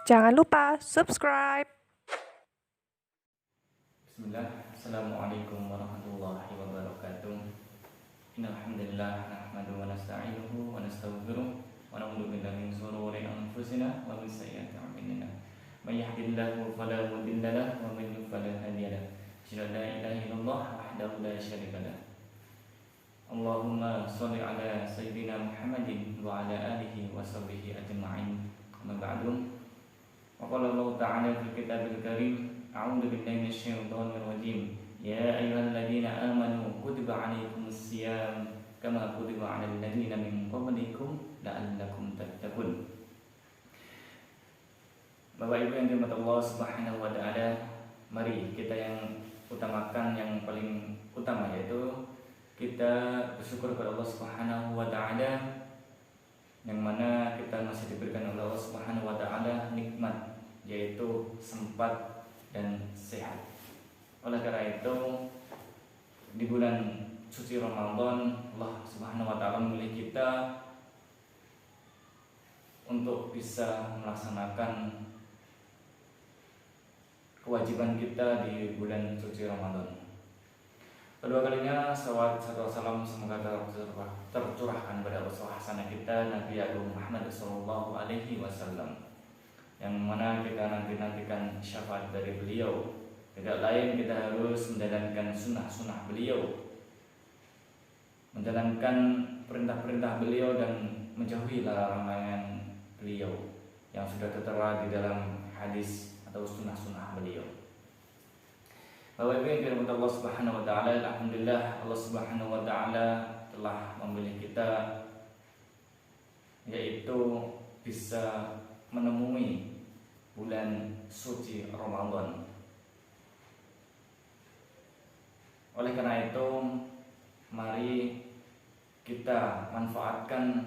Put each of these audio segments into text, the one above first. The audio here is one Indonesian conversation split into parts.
Jangan lupa subscribe. Bismillah, Assalamualaikum warahmatullahi wabarakatuh. Innal hamdalillah nahmaduhu wa nasta'inuhu wa nastaghfiruh wa na'udzu billahi min shururi anfusina wa min sayyiati a'malina. May yahdihillahu fala mudilla lahu wa may yudlil fala hadiya lahu. Asyhadu an la ilaha illallah wahdahu la syarika lahu. Allahumma shalli ala sayyidina Muhammadin wa ala alihi wa sahbihi ajma'in. Amma ba'du. Wa qala Allah ta'ala fil kitabil karim, a'udzu billahi minasyaitonir rajim. Ya ayyuhalladzina amanu kutiba 'alaikumus syiyam kama kutiba 'alal ladzina min qablikum la'allakum tattaqun. Bapak Ibu yang dirahmati Allah Subhanahu wa taala, mari kita yang utamakan yang paling utama, yaitu kita bersyukur kepada Allah Subhanahu wa taala, yang mana kita masih diberikan oleh Allah Subhanahu wa taala nikmat, yaitu sempat dan sehat. Oleh karena itu, di bulan suci Ramadan, Allah Subhanahu wa taala memilih kita untuk bisa melaksanakan kewajiban kita di bulan suci Ramadan. Kedua kalinya salawat serta salam semoga tercurahkan pada uswah hasanah kita Nabi Agung Muhammad sallallahu alaihi wasallam, yang mana kita nantikan syafaat dari beliau. Tidak lain, kita harus menjalankan sunnah-sunnah beliau, menjalankan perintah-perintah beliau, dan menjauhi larangan beliau yang sudah tertera di dalam hadis atau sunnah-sunnah beliau. Bapak Ibu yang dirahmati Allah Subhanahu wa taala, alhamdulillah Allah Subhanahu wa taala telah memilih kita, yaitu bisa menemui bulan suci Ramadan. Oleh karena itu, mari kita manfaatkan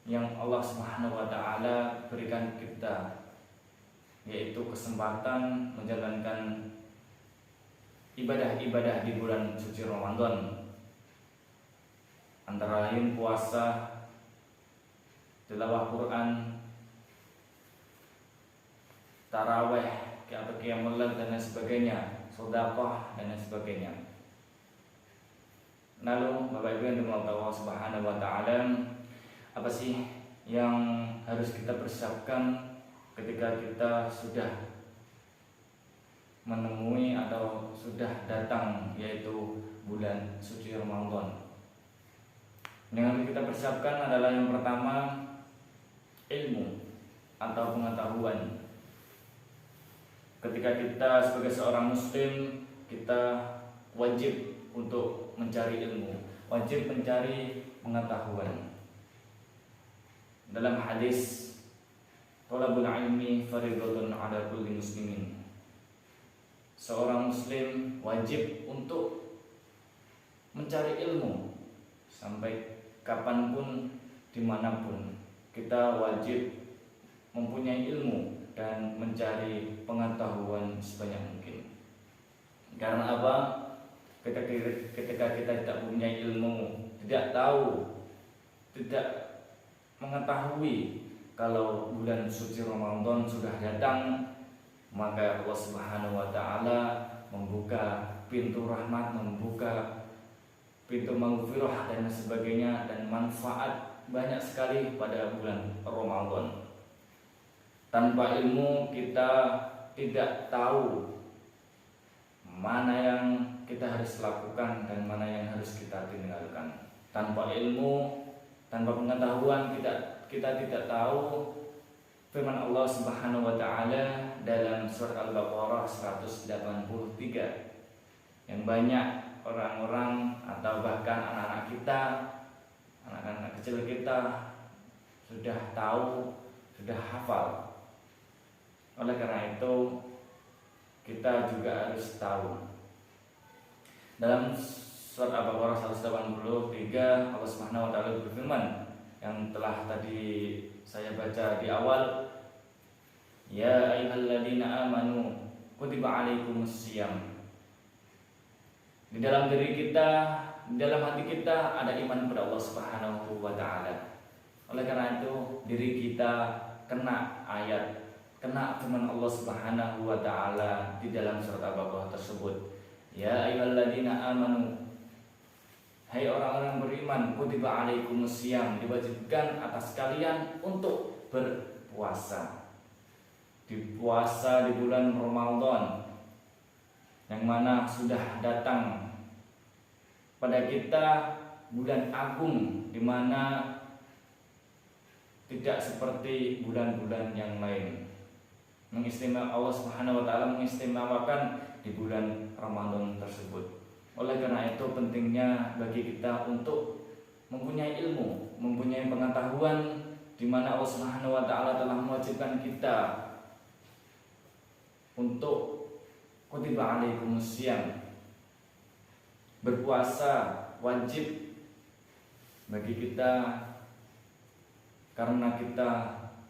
yang Allah Subhanahu wa taala berikan kita, yaitu kesempatan menjalankan ibadah-ibadah di bulan suci Ramadan, antara lain puasa, tilawah Quran, taraweh atau qiyamul lail dan lain sebagainya, sedekah dan lain sebagainya. Lalu Bapak Ibu yang dirahmati Allah Subhanahu wa taala, apa sih yang harus kita persiapkan ketika kita sudah menemui atau sudah datang, yaitu bulan suci Ramadan? Yang harus kita persiapkan adalah yang pertama, ilmu atau pengetahuan. Ketika kita sebagai seorang muslim, kita wajib untuk mencari ilmu, wajib mencari pengetahuan. Dalam hadis, thalabul ilmi fardhun 'ala kulli muslimin. Seorang muslim wajib untuk mencari ilmu sampai kapanpun, dimanapun. Kita wajib mempunyai ilmu dan mencari pengetahuan sebanyak mungkin. Karena apa? Ketika kita tidak punya ilmu, tidak tahu, tidak mengetahui kalau bulan suci Ramadan sudah datang, maka Allah Subhanahu wa taala membuka pintu rahmat, membuka pintu maghfirah dan sebagainya, dan manfaat banyak sekali pada bulan Ramadan. Tanpa ilmu kita tidak tahu mana yang kita harus lakukan dan mana yang harus kita tinggalkan. Tanpa ilmu, tanpa pengetahuan, kita tidak tahu firman Allah Subhanahu wa taala dalam surat Al-Baqarah 183, yang banyak orang-orang atau bahkan anak-anak kita, anak-anak kecil kita sudah tahu, sudah hafal. Oleh karena itu, kita juga harus tahu. Dalam surat Al-Baqarah 183, Allah Subhanahu wa taala berfirman, yang telah tadi saya baca di awal, ya ayyuhalladzina amanu kutiba 'alaikumus syiyam. Di dalam diri kita, di dalam hati kita ada iman kepada Allah Subhanahu wa taala. Oleh karena itu, diri kita kena ayat, kena firman Allah Subhanahu wa taala di dalam surat Al-Baqarah tersebut. Ya ayyuhalladzina amanu, hai orang-orang beriman, kutiba alaikumusiyam, diwajibkan atas kalian untuk berpuasa. Puasa di bulan Ramadan yang mana sudah datang pada kita, bulan agung di mana tidak seperti bulan-bulan yang lain. Allah Subhanahu wa taala mengistimewakan di bulan Ramadan tersebut. Oleh karena itu pentingnya bagi kita untuk mempunyai ilmu, mempunyai pengetahuan di mana Allah Subhanahu wa taala telah mewajibkan kita untuk kutiba alaikumusiyam, berpuasa wajib bagi kita karena kita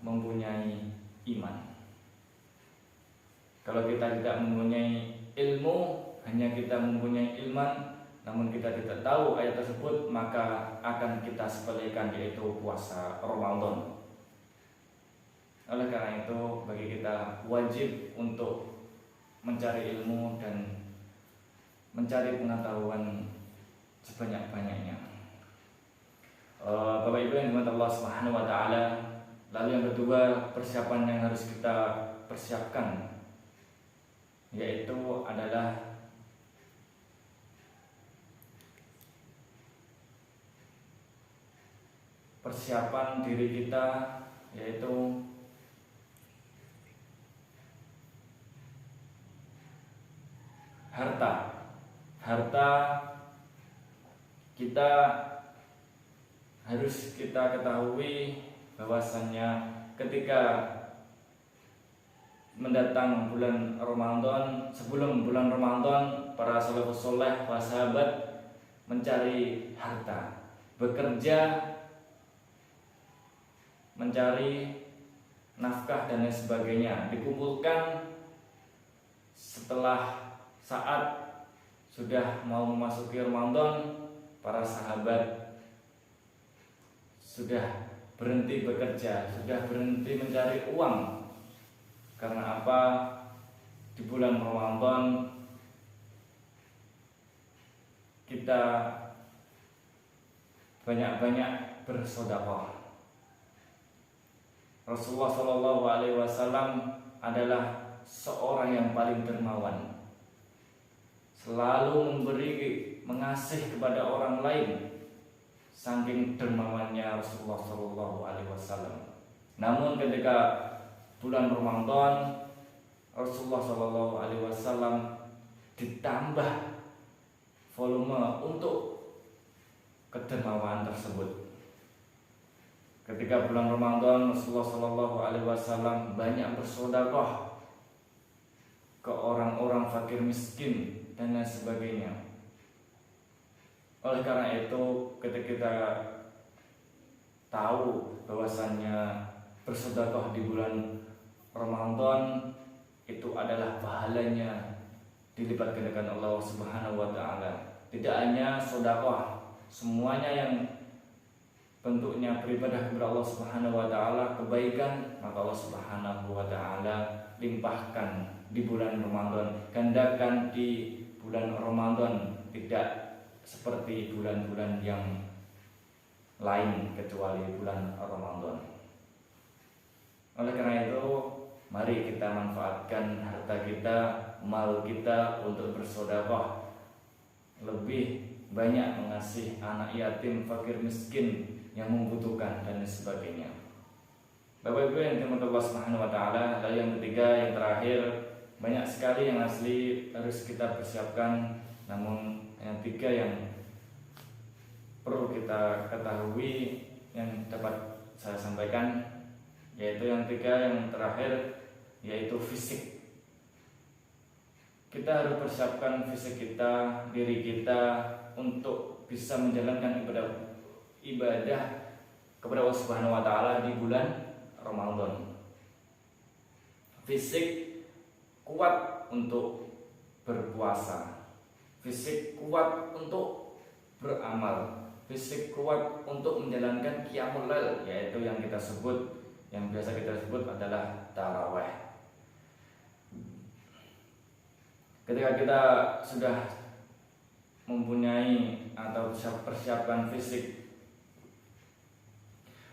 mempunyai iman. Kalau kita tidak mempunyai ilmu, hanya kita mempunyai iman, namun kita tidak tahu ayat tersebut, maka akan kita sepelekan, yaitu puasa Ramadan. Oleh karena itu bagi kita wajib untuk mencari ilmu dan mencari pengetahuan sebanyak-banyaknya. Bapak Ibu yang dimuliakan Allah Subhanahu wa taala, lalu yang kedua, persiapan yang harus kita persiapkan yaitu adalah persiapan diri kita, yaitu harta kita harus kita ketahui bahwasannya ketika mendatang bulan Ramadan, sebelum bulan Ramadan, para salafus saleh, para sahabat mencari harta, bekerja, mencari nafkah dan lain sebagainya, dikumpulkan. Setelah saat sudah mau memasuki Ramadan, para sahabat sudah berhenti bekerja, sudah berhenti mencari uang. Karena apa? Di bulan Ramadan kita banyak-banyak bersedekah. Rasulullah Shallallahu Alaihi Wasallam adalah seorang yang paling dermawan, selalu memberi, mengasih kepada orang lain. Saking dermawannya Rasulullah Shallallahu Alaihi Wasallam. Namun ketika bulan Ramadan, Rasulullah Shallallahu Alaihi Wasallam ditambah volume untuk kedermawan tersebut. Ketika bulan Ramadan, Rasulullah Shallallahu Alaihi Wasallam banyak bersedekah ke orang-orang fakir miskin dan lain sebagainya. Oleh karena itu, ketika kita tahu bahwasannya bersedekah di bulan Ramadan itu adalah pahalanya dilipat gandakan Allah Subhanahu wa taala. Tidak hanya sedekah, semuanya yang bentuknya beribadah kepada Allah Subhanahu wa taala, kebaikan, maka Allah Subhanahu wa taala limpahkan di bulan Ramadan, gandakan di bulan Ramadan, tidak seperti bulan-bulan yang lain kecuali bulan Ramadan. Oleh karena itu, mari kita manfaatkan harta kita, mal kita untuk bersedekah, lebih banyak mengasihi anak yatim, fakir miskin yang membutuhkan dan sebagainya. Bapak Ibu yang dimuliakan Allah Subhanahu wa taala, lalu yang ketiga, yang terakhir, banyak sekali yang asli harus kita persiapkan, namun yang tiga yang perlu kita ketahui yang dapat saya sampaikan, yaitu yang tiga, yang terakhir, yaitu fisik. Kita harus persiapkan fisik kita, diri kita untuk bisa menjalankan ibadah kepada Allah Subhanahu wa taala di bulan Ramadan. Fisik kuat untuk berpuasa, fisik kuat untuk beramal, fisik kuat untuk menjalankan qiyamul lail, yaitu yang kita sebut, yang biasa kita sebut adalah tarawih. Ketika kita sudah mempunyai atau persiapkan fisik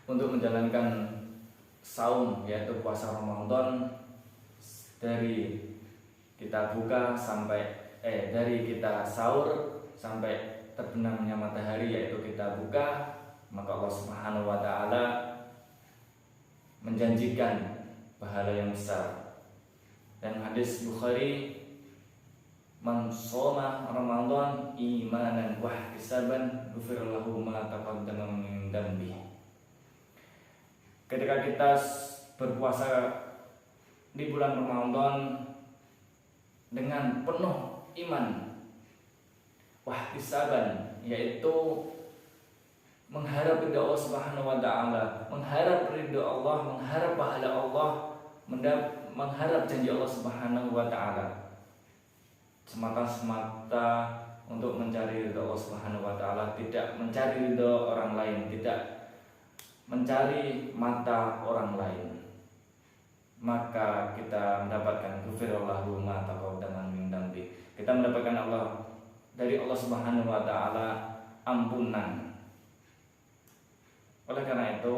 untuk menjalankan saum, yaitu puasa Ramadan, dari kita buka dari kita sahur sampai terbenamnya matahari, yaitu kita buka, maka Allah Subhanahu wa taala menjanjikan pahala yang besar. Dan hadis Bukhari, man shoma Ramadan imanan wa ihtisaban ghufira lahu ma taqaddama min dhanbi. Ketika kita berpuasa di bulan Ramadan dengan penuh iman, wahtisaban, yaitu mengharap ridha Allah Subhanahu wa taala, mengharap ridha Allah, mengharap pahala Allah, mengharap janji Allah Subhanahu wa taala, semata-mata untuk mencari ridha Allah Subhanahu wa taala, tidak mencari ridha orang lain, tidak mencari mata orang lain, maka kita mendapatkan ghufirallahu ma taqaddama min dzambi. Kita mendapatkan dari Allah Subhanahu wa taala ampunan. Oleh karena itu,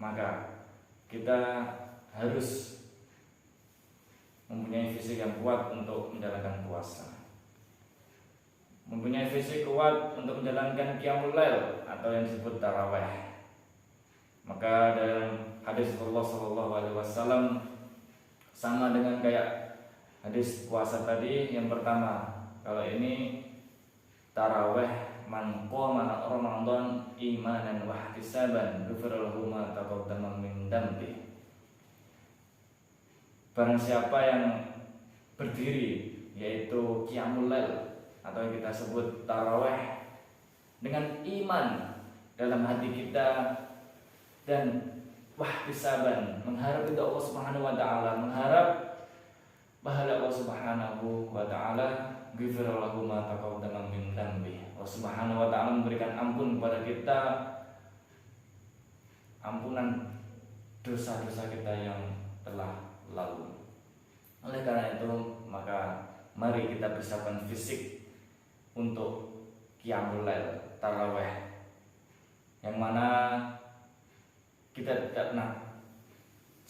maka kita harus mempunyai fisik yang kuat untuk menjalankan puasa, mempunyai fisik kuat untuk menjalankan qiyamul lail atau yang disebut tarawih. Maka dalam hadis Rasulullah SAW sama dengan kayak hadis puasa tadi. Yang pertama, kalau ini tarawih, man qoma Ramadan imanan wa ihtisaban ghufira lahu ma taqaddama min dhanbi. Barang siapa yang berdiri, yaitu qiyamul lail atau yang kita sebut tarawih, dengan iman dalam hati kita dan wahtisaban, mengharap ridha Allah Subhanahu wa taala, mengharap pahala Allah Subhanahu wa taala, ghufira lahu ma taqaddama min dhanbi. Allah Subhanahu wa taala memberikan ampun kepada kita, ampunan dosa-dosa kita yang telah lalu. Oleh karena itu, maka mari kita persiapkan fisik untuk qiyamul lail, tarawih, yang mana kita tidak pernah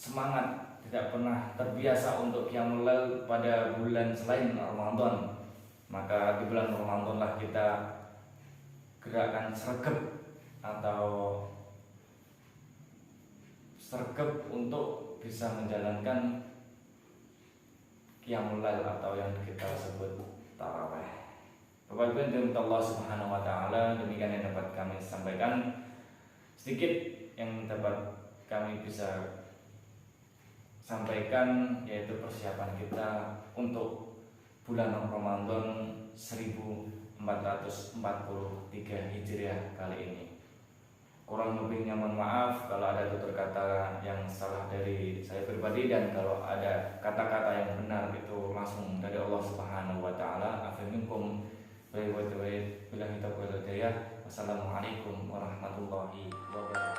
semangat, tidak pernah terbiasa untuk qiyamul lail pada bulan selain Ramadan. Maka di bulan Ramadan lah kita gerakan sergap untuk bisa menjalankan qiyamul lail atau yang kita sebut tarawih. Bapak Ibu yang dirahmati Allah Subhanahu wa taala, demikian yang dapat kami sampaikan, sedikit yang dapat kami bisa sampaikan, yaitu persiapan kita untuk bulan Ramadan 1443 Hijriah kali ini. Kurang lebihnya mohon maaf kalau ada tutur kata yang salah dari saya pribadi, dan kalau ada kata-kata yang benar itu langsung dari Allah Subhanahu wa taala. Afiminkum billahi taufiq wal hidayah. Wassalamualaikum warahmatullahi wabarakatuh.